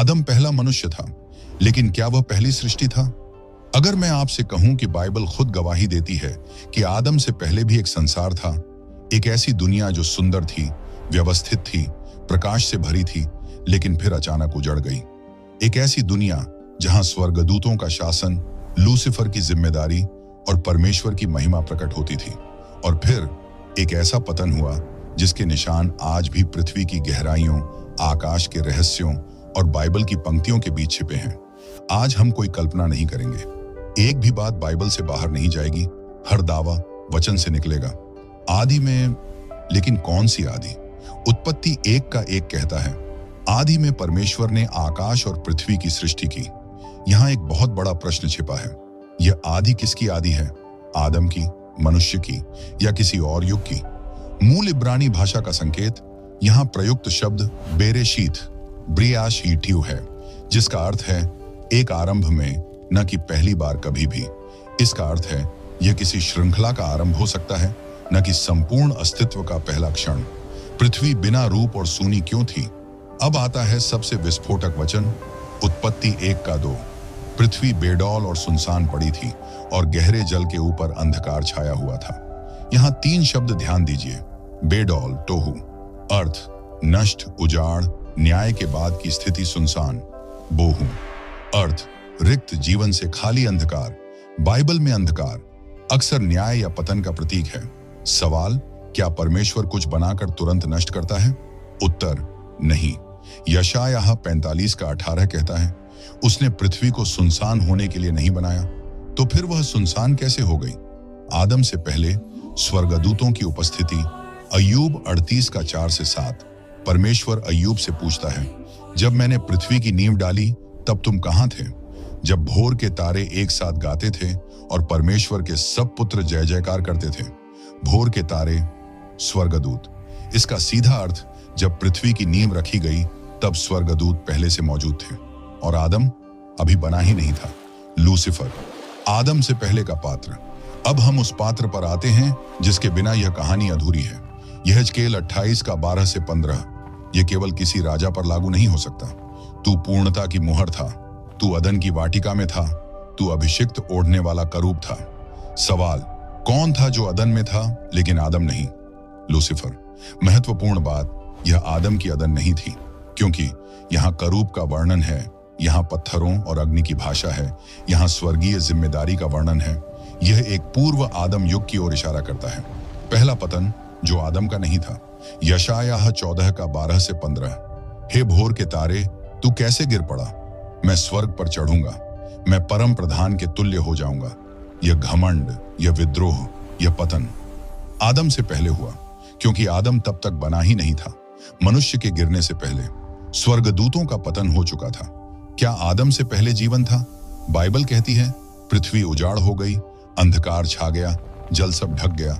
आदम पहला मनुष्य था, लेकिन क्या वह पहली सृष्टि था? अगर मैं आपसे कहूं कि बाइबल खुद गवाही देती है कि आदम से पहले भी एक संसार था, एक ऐसी दुनिया जो सुंदर थी, व्यवस्थित थी, प्रकाश से भरी थी, लेकिन फिर अचानक उजड़ गई। एक ऐसी दुनिया जहां स्वर्गदूतों का शासन, लूसीफर की जिम्मेदारी और परमेश्वर की महिमा प्रकट होती थी। और फिर एक ऐसा पतन हुआ जिसके निशान आज भी पृथ्वी की गहराइयों, आकाश के रहस्यों और बाइबल की पंक्तियों के बीच छिपे हैं। आज हम कोई कल्पना नहीं करेंगे। एक भी बात बाइबल से बाहर नहीं जाएगी। हर दावा वचन से निकलेगा। आदि में, लेकिन कौन सी आदि? उत्पत्ति 1 का 1 कहता है, आदि में परमेश्वर ने आकाश और पृथ्वी की सृष्टि की। यहाँ एक बहुत बड़ा प्रश्न छिपा है। यह आदि किसकी आदि है? आदम की, मनुष्य की, या किसी और युग की? मूल इब्रानी भाषा का संकेत यहाँ प्रयुक्त शब्द बेरेशीत, ब्रियाशीट्यू है, जिसका अर्थ है एक आरंभ में, न कि पहली बार कभी भी। इसका अर्थ है यह किसी श्रृंखला का आरंभ हो सकता है, न कि संपूर्ण अस्तित्व का पहला क्षण। पृथ्वी बिना रूप और सूनी क्यों थी? अब आता है सबसे विस्फोटक वचन, उत्पत्ति 1 का 2। पृथ्वी बेडौल और सुनसान पड़ी थी और गहरे जल के ऊपर अंधकार छाया हुआ था। यहाँ 3 शब्द ध्यान दीजिए। बेडौल, टोहू, अर्थ नष्ट, उजाड़, न्याय के बाद की स्थिति सुनसान। बोहू, अर्थ रिक्त, जीवन से खाली अंधकार। बाइबल में अंधकार अक्सर न्याय या पतन का प्रतीक है। सवाल, क्या परमेश्वर कुछ बनाकर तुरंत नष्ट करता है? उत्तर, नहीं। यशायाह 45 का 18 कहता है, उसने पृथ्वी को सुनसान होने के लिए नहीं बनाया। तो फिर वह सुनसान कैसे हो गई? आदम से पहले स्वर्गदूतों की उपस्थिति। अय्यूब 38 का 4 से 7। परमेश्वर अय्यूब से पूछता है, जब मैंने पृथ्वी की नींव डाली तब तुम कहां थे? जब भोर के तारे एक साथ गाते थे और परमेश्वर के सब पुत्र जय जयकार करते थे। भोर के तारे, स्वर्गदूत। इसका सीधा अर्थ, जब पृथ्वी की नींव रखी गई तब स्वर्गदूत पहले से मौजूद थे और आदम अभी बना ही नहीं था। लूसीफर, आदम से पहले का पात्र। अब हम उस पात्र पर आते हैं जिसके बिना यह कहानी अधूरी है। यहेजकेल 28 का 12 से 15। यह केवल किसी राजा पर लागू नहीं हो सकता। तू पूर्णता की मुहर था, तू अदन की वाटिका में था, तू अभिषिक्त ओढ़ने वाला करूब था। सवाल, कौन था जो अदन में था लेकिन आदम नहीं? लूसीफर। महत्वपूर्ण बात, यह आदम की अदन नहीं थी, क्योंकि यहाँ करूब का वर्णन है, यहाँ पत्थरों और अग्नि की भाषा है, यहाँ स्वर्गीय जिम्मेदारी का वर्णन है। यह एक पूर्व आदम युग की ओर इशारा करता है। पहला पतन जो आदम का नहीं था। यशायाह 14 का 12 से 15। हे भोर के तारे, तू कैसे गिर पड़ा? मैं स्वर्ग पर चढ़ूंगा, मैं परम प्रधान के तुल्य हो जाऊंगा। यह घमंड, यह विद्रोह, यह पतन आदम से पहले हुआ, क्योंकि आदम तब तक बना ही नहीं था। मनुष्य के गिरने से पहले स्वर्गदूतों का पतन हो चुका था। क्या आदम से पहले जीवन था? बाइबल कहती है, पृथ्वी उजाड़ हो गई, अंधकार छा गया, जल सब ढक गया।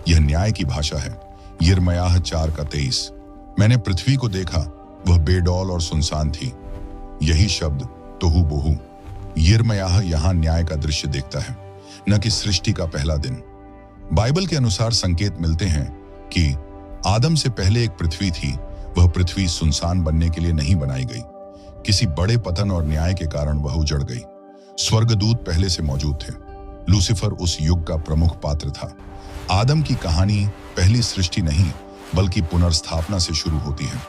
यह न्याय की भाषा है। यिर्मयाह 4 का 23। मैंने पृथ्वी को देखा, वह बेडौल और सुनसान थी। यही शब्द तोहू बोहू। यिर्मयाह यहाँ न्याय का दृश्य देखता है, न कि सृष्टि का पहला दिन। बाइबल के अनुसार संकेत मिलते हैं कि आदम से पहले एक पृथ्वी थी। वह पृथ्वी सुनसान बनने के लिए नहीं बनाई गई। किसी बड़े पतन और न्याय के कारण वह उजड़ गई। स्वर्गदूत पहले से मौजूद थे। लूसीफर उस युग का प्रमुख पात्र था। आदम की कहानी पहली सृष्टि नहीं, बल्कि पुनर्स्थापना से शुरू होती है।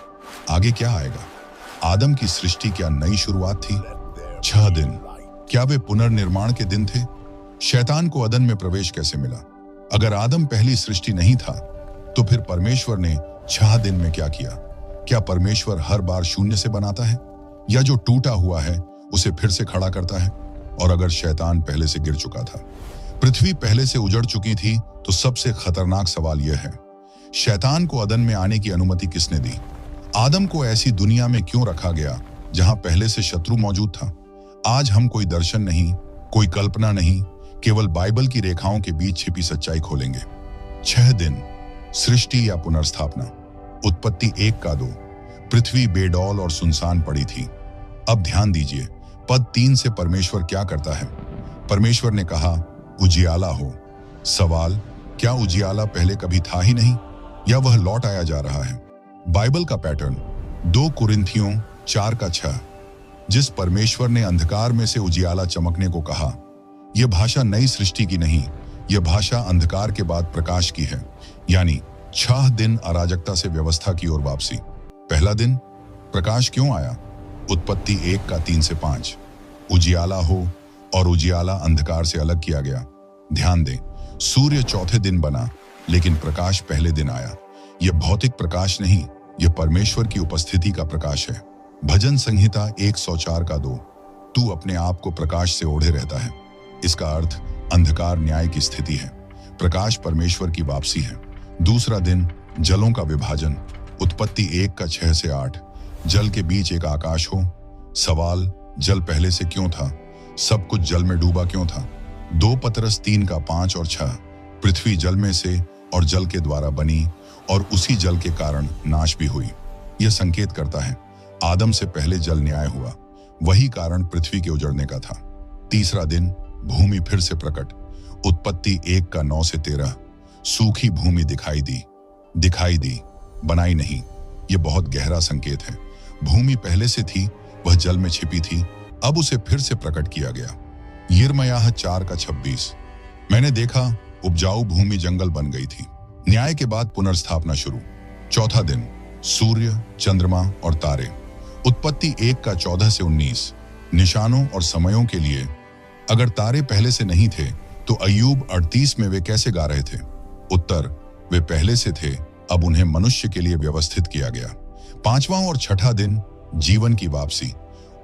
आगे क्या आएगा? आदम की सृष्टि क्या नई शुरुआत थी? 6 दिन, क्या वे पुनर्निर्माण के दिन थे? शैतान को अदन में प्रवेश कैसे मिला? अगर आदम पहली सृष्टि नहीं था, तो फिर परमेश्वर ने 6 दिन में क्या किया? क्या परमेश्वर हर बार शून्य से बनाता है, या जो टूटा हुआ है उसे फिर से खड़ा करता है? और अगर शैतान पहले से गिर चुका था, पृथ्वी पहले से उजड़ चुकी थी, तो सबसे खतरनाक सवाल यह है, शैतान को अदन में आने की अनुमति किसने दी? आदम को ऐसी दुनिया में क्यों रखा गया जहां पहले से शत्रु मौजूद था? आज हम कोई दर्शन नहीं, कोई कल्पना नहीं, केवल बाइबल की रेखाओं के बीच छिपी सच्चाई खोलेंगे। 6 दिन, सृष्टि या पुनर्स्थापना। उत्पत्ति 1 का 2। पृथ्वी बेडौल और सुनसान पड़ी थी। अब ध्यान दीजिए, पद 3 से परमेश्वर क्या करता है? परमेश्वर ने कहा, उजियाला हो। सवाल, क्या उजियाला पहले कभी था ही नहीं, या वह लौट आया जा रहा है? बाइबल का पैटर्न 2 कुरिन्थियों 4 का 6। जिस परमेश्वर ने अंधकार में से उजियाला चमकने को कहा, यह भाषा नई सृष्टि की नहीं, यह भाषा अंधकार के बाद प्रकाश की है, यानी 6 दिन अराजकता से व्यवस्था की ओर वापसी। पहला दिन प्रकाश क्यों आया? उत्पत्ति 1 का 3 से 5। उजियाला हो, और उजियाला अंधकार से अलग किया गया। ध्यान दें, सूर्य चौथे दिन बना, लेकिन प्रकाश पहले दिन आया। यह भौतिक प्रकाश नहीं, यह परमेश्वर की उपस्थिति का प्रकाश है। भजन संहिता 104 का 2। तू अपने आप को प्रकाश से ओढ़े रहता है। इसका अर्थ अंधकार न्याय की स्थिति है, प्रकाश परमेश्वर की वापसी है। दूसरा दिन जलों का विभाजन। उत्पत्ति 1 का 6 से 8। जल के बीच एक आकाश हो। सवाल, जल पहले से क्यों था? सब कुछ जल में डूबा क्यों था? 2 पतरस 3 का 5 और 6। पृथ्वी जल में से और जल के द्वारा बनी, और उसी जल के कारण नाश भी हुई। यह संकेत करता है आदम से पहले जल न्याय हुआ, वही कारण पृथ्वी के उजड़ने का था। तीसरा दिन भूमि फिर से प्रकट। उत्पत्ति 1 का 9 से 13। सूखी भूमि दिखाई दी, बनाई नहीं। यह बहुत गहरा संकेत है। भूमि पहले से थी, वह जल में छिपी थी, अब उसे फिर से प्रकट किया गया। यिर्मयाह 4 का 26। मैंने देखा उपजाऊ भूमि जंगल बन गई थी। न्याय के बाद पुनर्स्थापना शुरू। चौथा दिन सूर्य, चंद्रमा और तारे। उत्पत्ति 1 का 14 से 19। निशानों और समयों के लिए। अगर तारे पहले से नहीं थे तो अय्यूब 38 में वे कैसे गा रहे थे? उत्तर, वे पहले से थे, अब उन्हें मनुष्य के लिए व्यवस्थित किया गया। पांचवां और छठा दिन जीवन की वापसी।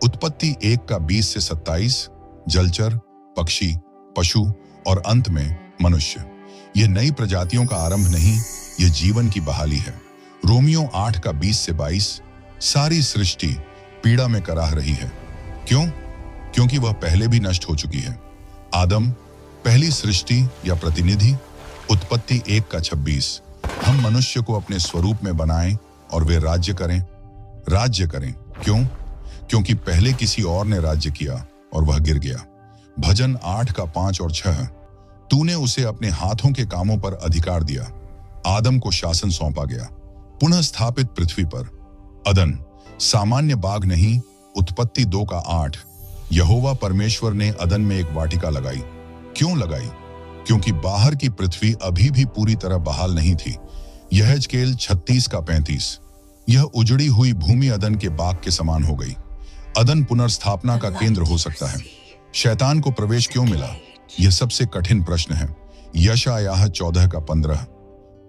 उत्पत्ति 1 का 20 से 27। जलचर, पक्षी, पशु और अंत में मनुष्य। यह नई प्रजातियों का आरंभ नहीं, यह जीवन की बहाली है। रोमियो 8 का 20 से 22। सारी सृष्टि पीड़ा में कराह रही है। क्यों? क्योंकि वह पहले भी नष्ट हो चुकी है। आदम पहली सृष्टि या प्रतिनिधि। उत्पत्ति 1 का 26। हम मनुष्य को अपने स्वरूप में बनाएं और वे राज्य करें। क्यों? क्योंकि पहले किसी और ने राज्य किया और वह गिर गया। भजन 8 का 5 और 6। तूने उसे अपने हाथों के कामों पर अधिकार दिया। आदम को शासन सौंपा गया। पुनः स्थापित पृथ्वी पर। अदन सामान्य बाग नहीं। उत्पत्ति 2 का 8। यहोवा परमेश्वर ने अदन में एक वाटिका लगाई। क्यों लगाई? क्योंकि बाहर की पृथ्वी अभी भी पूरी तरह बहाल नहीं थी। यहेजकेल 36 का 35। यह उजड़ी हुई भूमि अदन के बाग के समान हो गई। अदन पुनर्स्थापना का केंद्र हो सकता है। शैतान को प्रवेश क्यों मिला? यह सबसे कठिन प्रश्न है। यशायाह 14 का 15।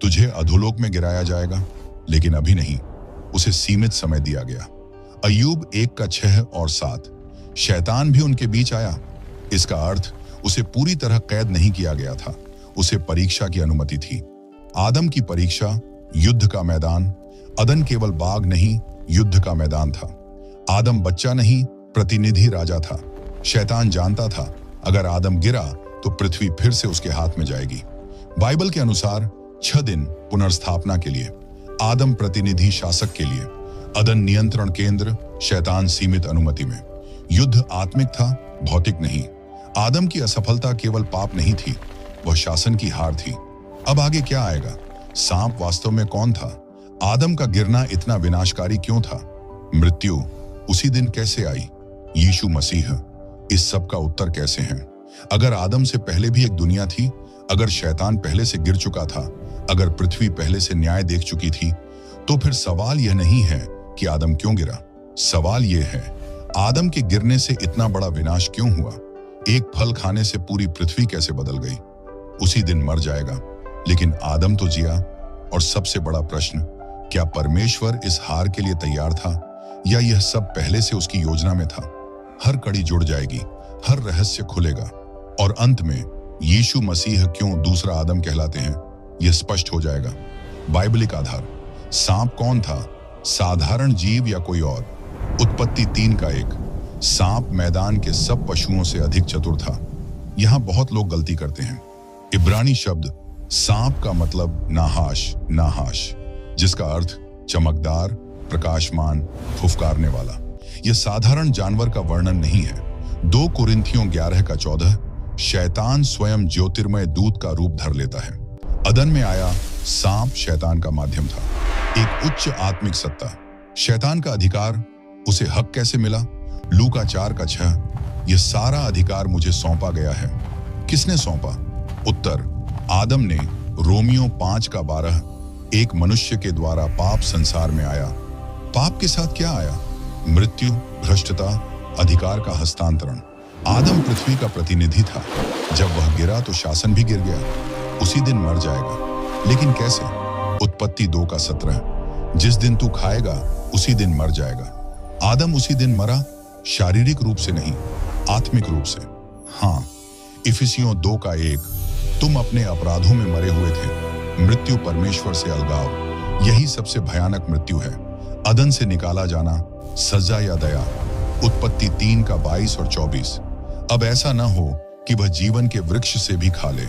तुझे अधोलोक में गिराया जाएगा, लेकिन अभी नहीं, उसे सीमित समय दिया गया। अय्यूब 1 का 6 और 7। शैतान भी उनके बीच आया। इसका अर्थ उसे पूरी तरह कैद नहीं किया गया था, उसे परीक्षा की अनुमति थी। आदम की परीक्षा, युद्ध का मैदान। अदन केवल बाग नहीं, युद्ध का मैदान था। आदम बच्चा नहीं, प्रतिनिधि राजा था। शैतान जानता था अगर आदम गिरा तो पृथ्वी फिर से उसके हाथ में जाएगी। बाइबल के अनुसार 6 दिन पुनर्स्थापना के लिए, आदम प्रतिनिधि शासक के लिए, अदन नियंत्रण केंद्र, शैतान सीमित अनुमति में। युद्ध आत्मिक था, भौतिक नहीं। आदम की असफलता केवल पाप नहीं थी, वह शासन की हार थी। अब आगे क्या आएगा? सांप वास्तव में कौन था? आदम का गिरना इतना विनाशकारी क्यों था? मृत्यु उसी दिन कैसे आई? यीशु मसीह इस सब का उत्तर कैसे है? अगर आदम से पहले भी एक दुनिया थी, अगर शैतान पहले से गिर चुका था, अगर पृथ्वी पहले से न्याय देख चुकी थी, तो फिर सवाल यह नहीं है कि आदम क्यों गिरा। सवाल यह है, आदम के गिरने से इतना बड़ा विनाश क्यों हुआ? एक फल खाने से पूरी पृथ्वी कैसे बदल गई? उसी दिन मर जाएगा, लेकिन आदम तो जिया। और सबसे बड़ा प्रश्न, क्या परमेश्वर इस हार के लिए तैयार था, या यह सब पहले से उसकी योजना में था? हर कड़ी जुड़ जाएगी, हर रहस्य खुलेगा, और अंत में यीशु मसीह क्यों दूसरा आदम कहलाते हैं, यह स्पष्ट हो जाएगा। बाइबलिक आधार। सांप कौन था? साधारण जीव या कोई और? उत्पत्ति 3 का 1। सांप मैदान के सब पशुओं से अधिक चतुर था। यहां बहुत लोग गलती करते हैं। इब्रानी शब्द सांप का मतलब नाहाश, जिसका अर्थ चमकदार, प्रकाशमान, फुफकारने वाला। यह साधारण जानवर का वर्णन नहीं है। 2 कुरिन्थियों 11 का 14। शैतान स्वयं ज्योतिर्मय दूत का रूप धर लेता है। अदन में आया सांप शैतान का माध्यम था, एक उच्च आत्मिक सत्ता। शैतान का अधिकार, उसे हक कैसे मिला? लूका 4:6, यह सारा अधिकार मुझे सौंपा गया है। किसने सौंपा? उत्तर, आदम ने। रोमियो 5:12, एक मनुष्य के द्वारा पाप संसार में आया। पाप के साथ क्या आया? मृत्यु, भ्रष्टता, अधिकार का हस्तांतरण। आदम पृथ्वी का प्रतिनिधि था। जब वह गिरा तो शासन भी गिर गया। उसी दिन मर जाएगा। लेकिन कैसे? उत्पत्ति 2:17, जिस दिन तू खाएगा उसी दिन मर जाएगा। आदम उसी दिन मरा, शारीरिक रूप से नहीं, आत्मिक रूप से। हाँ, इफिसियों 2:1, तुम अपने अपराधों में मरे हुए थे। मृत्यु परमेश्वर से अलगाव, यही सबसे भयानक मृत्यु है। अदन से निकाला जाना, सजा या दया। उत्पत्ति 3:22 और 24, अब ऐसा ना हो कि वह जीवन के वृक्ष से भी खा ले।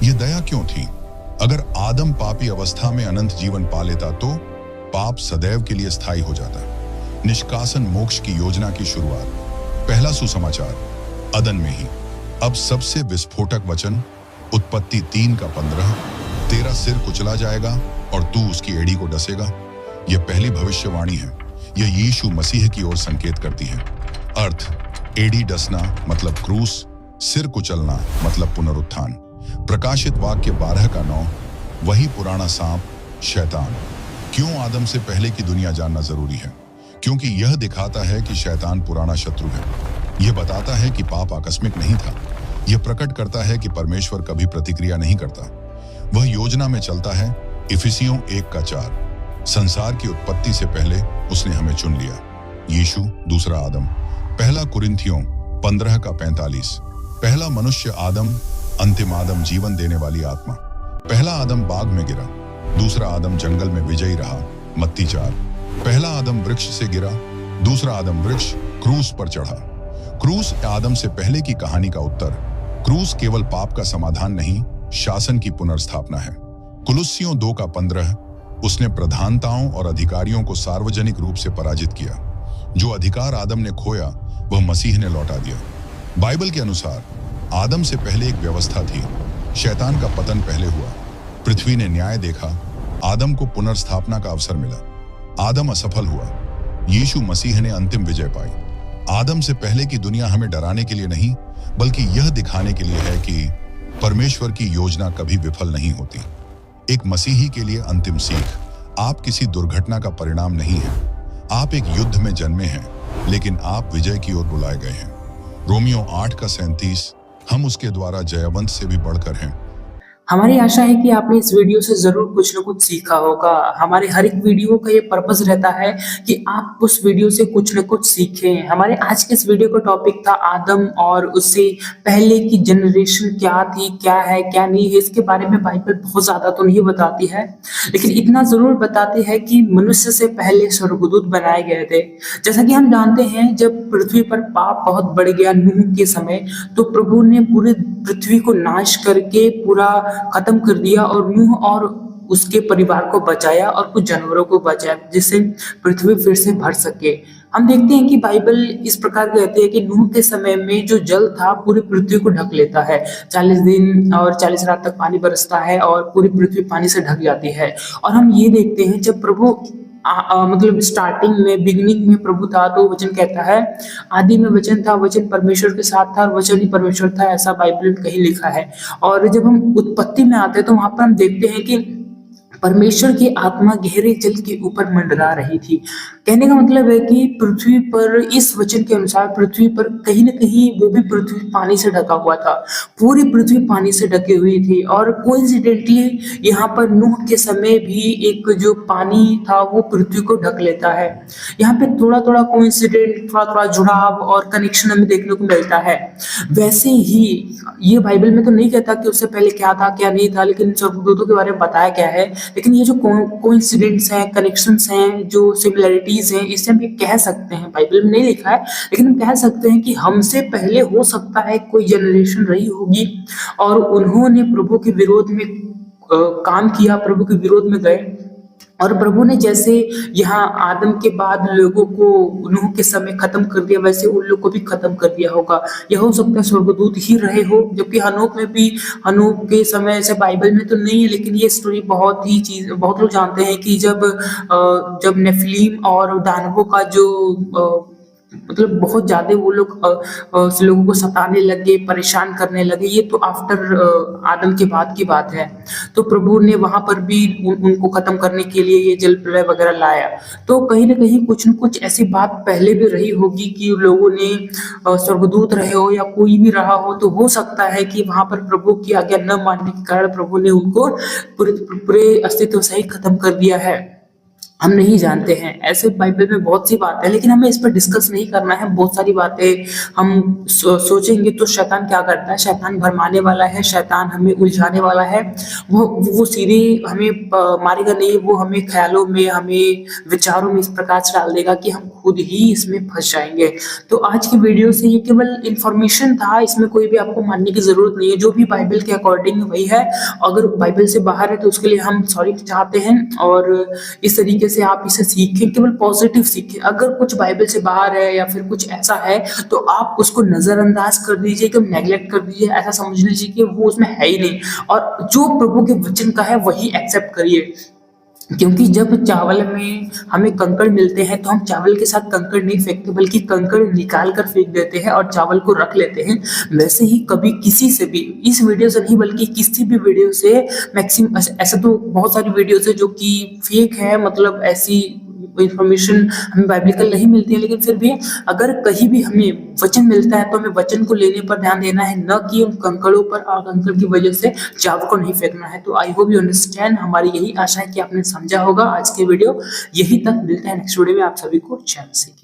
यह दया क्यों थी? अगर आदम पापी अवस्था में अनंत जीवन पा लेता तो पाप सदैव के लिए स्थायी हो जाता। निष्कासन मोक्ष की योजना की शुरुआत। पहला सुसमाचार अदन में ही। अब सबसे विस्फोटक वचन, उत्पत्ति 3:15, तेरा सिर कुचला जाएगा और तू उसकी एड़ी को डसेगा। यह पहली भविष्यवाणी है। यह यीशु मसीह की ओर संकेत करती है। अर्थ, एड़ी डसना मतलब क्रूस, सिर कुचलना मतलब पुनरुत्थान। प्रकाशित वाक्य 12:9, वही पुराना सांप, शैतान। क्यों आदम से पहले की दुनिया जानना जरूरी है? क्योंकि यह दिखाता है कि शैतान पुराना शत्रु है। यह बताता है कि पाप आकस्मिक नहीं था। यह प्रकट करता है कि परमेश्वर कभी प्रतिक्रिया नहीं करता, वह योजना में चलता है। इफिसियों 1:4, संसार की उत्पत्ति से पहले उसने हमें चुन लिया। यीशु दूसरा आदम। पहला कुरिन्थियों 15:45, पहला मनुष्य आदम, अंतिम आदम जीवन देने वाली आत्मा। पहला आदम बाग में गिरा, दूसरा आदम जंगल में विजयी रहा। मत्ती 4, पहला आदम वृक्ष से गिरा, दूसरा आदम वृक्ष क्रूस पर चढ़ा। क्रूस आदम से पहले की कहानी का उत्तर। क्रूस केवल पाप का समाधान नहीं, शासन की पुनर्स्थापना है। कुलुस्सियों 2:15, उसने प्रधानताओं और अधिकारियों को सार्वजनिक रूप से पराजित किया। जो अधिकार आदम ने खोया वह मसीह ने लौटा दिया। बाइबल के अनुसार आदम से पहले एक व्यवस्था थी। शैतान का पतन पहले हुआ, पृथ्वी ने न्याय देखा, आदम को पुनर्स्थापना का अवसर मिला। आदम असफल हुआ, यीशु मसीह ने अंतिम विजय पाई। आदम से पहले की दुनिया हमें डराने के लिए नहीं, बल्कि यह दिखाने के लिए है कि परमेश्वर की योजना कभी विफल नहीं होती। एक मसीही के लिए अंतिम सीख, आप किसी दुर्घटना का परिणाम नहीं हैं। आप एक युद्ध में जन्मे हैं, लेकिन आप विजय की ओर बुलाए गए हैं। रोमियो 8:37, हम उसके द्वारा जयवंत से भी बढ़कर हैं। हमारी आशा है कि आपने इस वीडियो से ज़रूर कुछ न कुछ सीखा होगा। हमारे हर एक वीडियो का ये पर्पस रहता है कि आप उस वीडियो से कुछ न कुछ सीखें। हमारे आज के इस वीडियो का टॉपिक था आदम और उससे पहले की जनरेशन क्या थी, क्या है, क्या नहीं है। इसके बारे में बाइबल बहुत ज़्यादा तो नहीं बताती है, लेकिन इतना ज़रूर बताती है कि मनुष्य से पहले स्वर्गदूत बनाए गए थे। जैसा कि हम जानते हैं, जब पृथ्वी पर पाप बहुत बढ़ गया नूह के समय, तो प्रभु ने पूरी पृथ्वी को नाश करके पूरा खत्म कर दिया और नूह और उसके परिवार को बचाया और कुछ जानवरों को बचाया, जिससे पृथ्वी फिर से भर सके। हम देखते हैं कि बाइबल इस प्रकार कहती है कि नूह के समय में जो जल था पूरी पृथ्वी को ढक लेता है। 40 दिन और 40 रात तक पानी बरसता है और पूरी पृथ्वी पानी से ढक जाती है। और हम ये देखते हैं, जब प्रभु मतलब स्टार्टिंग में, बिगिनिंग में प्रभु था, तो वचन कहता है आदि में वचन था, वचन परमेश्वर के साथ था और वचन ही परमेश्वर था, ऐसा बाइबल में कहीं लिखा है। और जब हम उत्पत्ति में आते हैं तो वहां पर हम देखते हैं कि परमेश्वर की आत्मा गहरे जल के ऊपर मंडरा रही थी। कहने का मतलब है कि पृथ्वी पर, इस वचन के अनुसार, पृथ्वी पर कहीं न कहीं वो भी पृथ्वी पानी से ढका हुआ था। पूरी पृथ्वी पानी से ढकी हुई थी। और कोइंसिडेंटली यहाँ पर नूह के समय भी एक जो पानी था वो पृथ्वी को ढक लेता है। यहाँ पे थोड़ा थोड़ा कोइंसिडेंट, थोड़ा थोड़ा जुड़ाव और कनेक्शन हमें देखने को मिलता है। वैसे ही ये बाइबल में तो नहीं कहता कि उससे पहले क्या था क्या नहीं था, लेकिन स्वर्गदूतों के बारे में बताया क्या है। लेकिन ये जो कोइंसिडेंट्स हैं, कनेक्शंस हैं, जो सिमिलैरिटीज हैं, इससे हम ये कह सकते हैं, बाइबल में नहीं लिखा है लेकिन हम कह सकते हैं कि हमसे पहले हो सकता है कोई जनरेशन रही होगी और उन्होंने प्रभु के विरोध में काम किया, प्रभु के विरोध में गए। और प्रभु ने जैसे यहाँ आदम के बाद लोगों को नूह के समय खत्म कर दिया, वैसे उन लोगों को भी खत्म कर दिया होगा। यह हो सकता है स्वर्गदूत ही रहे हो, जबकि हनोक में भी, हनोक के समय से बाइबल में तो नहीं है, लेकिन ये स्टोरी बहुत लोग जानते हैं कि जब नेफिलीम और दानवों का जो मतलब बहुत ज्यादा वो लोग लोगों को सताने लगे, परेशान करने लगे। ये तो आफ्टर आदम के बाद की बात है। तो प्रभु ने वहां पर भी उनको खत्म करने के लिए ये जल प्रलय वगैरह लाया। तो कहीं ना कहीं कुछ न कुछ ऐसी बात पहले भी रही होगी कि लोगों ने स्वर्गदूत रहे हो या कोई भी रहा हो, तो हो सकता है कि वहां पर प्रभु की आज्ञा न मानने के कारण प्रभु ने उनको पूरे पूरे अस्तित्व सहित खत्म कर दिया है। हम नहीं जानते हैं, ऐसे बाइबल में बहुत सी बातें हैं, लेकिन हमें इस पर डिस्कस नहीं करना है। बहुत सारी बातें हम सोचेंगे तो शैतान क्या करता है, शैतान भरमाने वाला है, शैतान हमें उलझाने वाला है। वो सीधे हमें मारेगा नहीं, वो हमें ख्यालों में, हमें विचारों में इस प्रकार से डाल देगा कि हम खुद ही इसमें फंस जाएंगे। तो आज की वीडियो से ये केवल इंफॉर्मेशन था, इसमें कोई भी आपको मानने की जरूरत नहीं है। जो भी बाइबल के अकॉर्डिंग वही है। अगर बाइबल से बाहर है तो उसके लिए हम सॉरी चाहते हैं, और इस तरीके से आप इसे सीखें, केवल पॉजिटिव सीखें। अगर कुछ बाइबल से बाहर है या फिर कुछ ऐसा है तो आप उसको नजरअंदाज कर दीजिए, कि नेग्लेक्ट कर दीजिए, ऐसा समझ लीजिए कि वो उसमें है ही नहीं, और जो प्रभु के वचन का है वही एक्सेप्ट करिए। क्योंकि जब चावल में हमें कंकड़ मिलते हैं तो हम चावल के साथ कंकड़ नहीं फेंकते, बल्कि कंकड़ निकाल कर फेंक देते हैं और चावल को रख लेते हैं। वैसे ही कभी किसी से भी, इस वीडियो से नहीं बल्कि किसी भी वीडियो से, मैक्सिमम ऐसा तो बहुत सारी वीडियोस है जो कि फेक है, मतलब ऐसी इंफॉर्मेशन हमें बाइबलिकल नहीं मिलती है। लेकिन फिर भी अगर कहीं भी हमें वचन मिलता है तो हमें वचन को लेने पर ध्यान देना है, न कि उन कंकड़ों पर, और कंकड़ की वजह से चावल को नहीं फेंकना है। तो आई होप यू अंडरस्टैंड। हमारी यही आशा है कि आपने समझा होगा। आज के वीडियो यही तक, मिलते हैं नेक्स्ट वीडियो में। आप सभी को जय मसीह की।